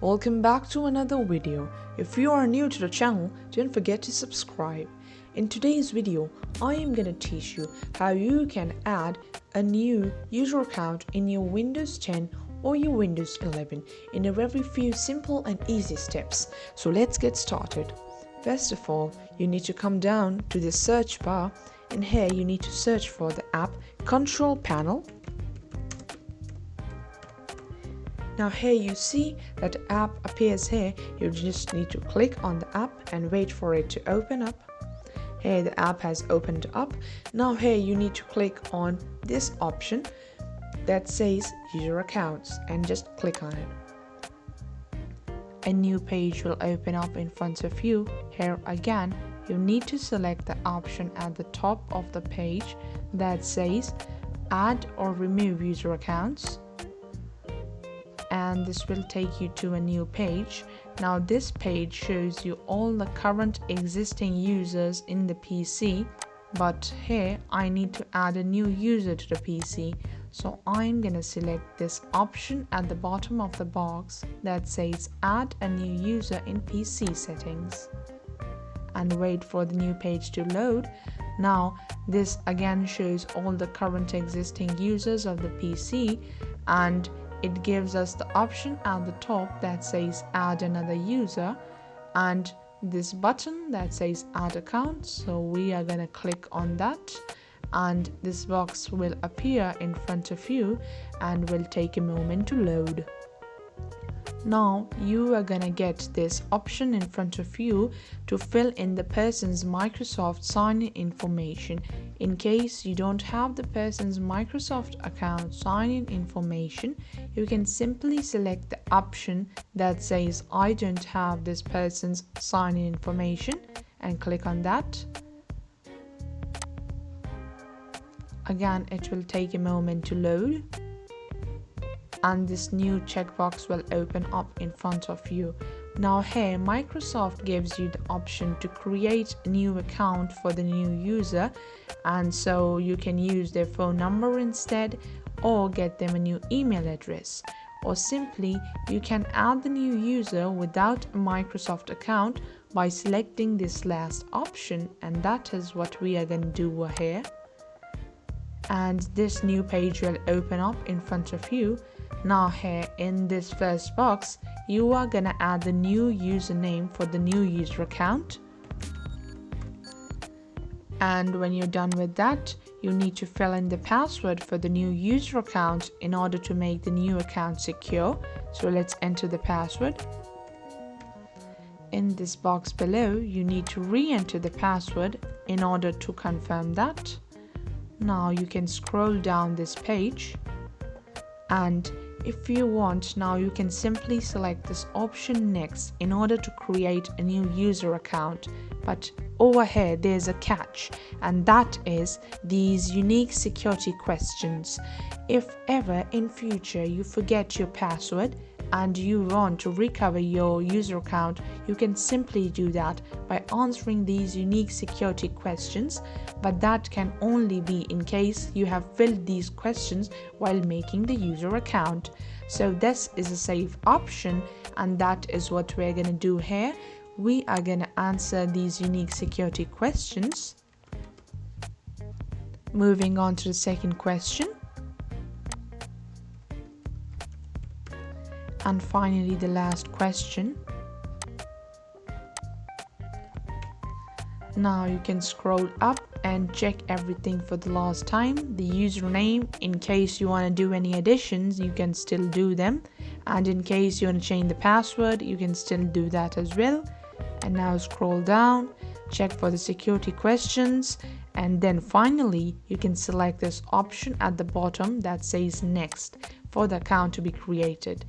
Welcome back to another video. If you are new to the channel, don't forget to subscribe. In today's video, I am going to teach you how you can add a new user account in your Windows 10 or your Windows 11 in a very few simple and easy steps. So let's get started. First of all, you need to come down to the search bar, and here you need to search for the app Control Panel. Now here you see that the app appears here. You just need to click on the app and wait for it to open up. Here the app has opened up. Now here you need to click on this option that says user accounts and just click on it. A new page will open up in front of you. Here again you need to select the option at the top of the page that says add or remove user accounts, and this will take you to a new page. Now this page shows you all the current existing users in the PC, but here I need to add a new user to the PC, so I'm gonna select this option at the bottom of the box that says add a new user in PC settings, and wait for the new page to load. Now this again shows all the current existing users of the PC, and it gives us the option at the top that says add another user and this button that says add account. So we are going to click on that, and this box will appear in front of you and will take a moment to load. Now you are gonna get this option in front of you to fill in the person's Microsoft sign-in information. In case you don't have the person's Microsoft account sign-in information, you can simply select the option that says I don't have this person's sign-in information and click on that. Again, it will take a moment to load, and this new checkbox will open up in front of you. Now here Microsoft gives you the option to create a new account for the new user, and so you can use their phone number instead, or get them a new email address, or simply you can add the new user without a Microsoft account by selecting this last option, and that is what we are going to do here. And this new page will open up in front of you. Now here in this first box, you are gonna add the new username for the new user account. And when you're done with that, you need to fill in the password for the new user account in order to make the new account secure. So let's enter the password. In this box below, you need to re-enter the password in order to confirm that. Now you can scroll down this page, and if you want, now you can simply select this option next in order to create a new user account. But over here there's a catch, and that is these unique security questions. If ever in future you forget your password and you want to recover your user account, you can simply do that by answering these unique security questions, but that can only be in case you have filled these questions while making the user account. So this is a safe option, and that is what we're going to do here. We are going to answer these unique security questions. Moving on to the second question. And finally the last question. Now you can scroll up and check everything for the last time. The username, in case you want to do any additions, you can still do them, and in case you want to change the password, you can still do that as well. And now scroll down, check for the security questions, and then finally you can select this option at the bottom that says next for the account to be created.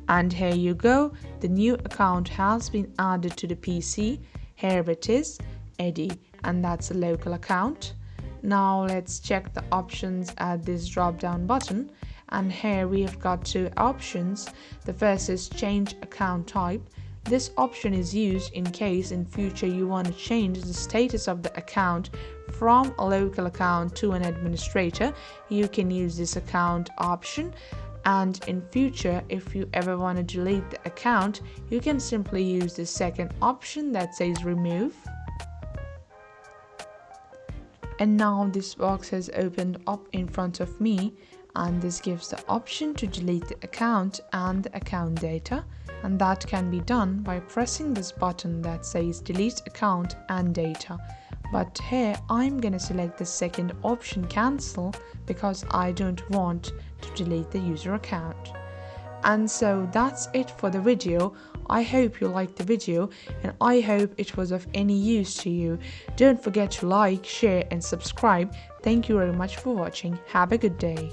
And here you go, the new account has been added to the PC. Here it is, Eddie, and that's a local account. Now let's check the options at this drop down button, and here we have got two options. The first is change account type. This option is used in case in future you want to change the status of the account from a local account to an administrator. You can use this account option. And in future, if you ever want to delete the account, you can simply use the second option that says remove. And now this box has opened up in front of me, and this gives the option to delete the account and the account data, and that can be done by pressing this button that says delete account and data. But here I'm gonna select the second option, cancel, because I don't want to delete the user account. And so that's it for the video. I hope you liked the video, and I hope it was of any use to you. Don't forget to like, share and subscribe. Thank you very much for watching. Have a good day.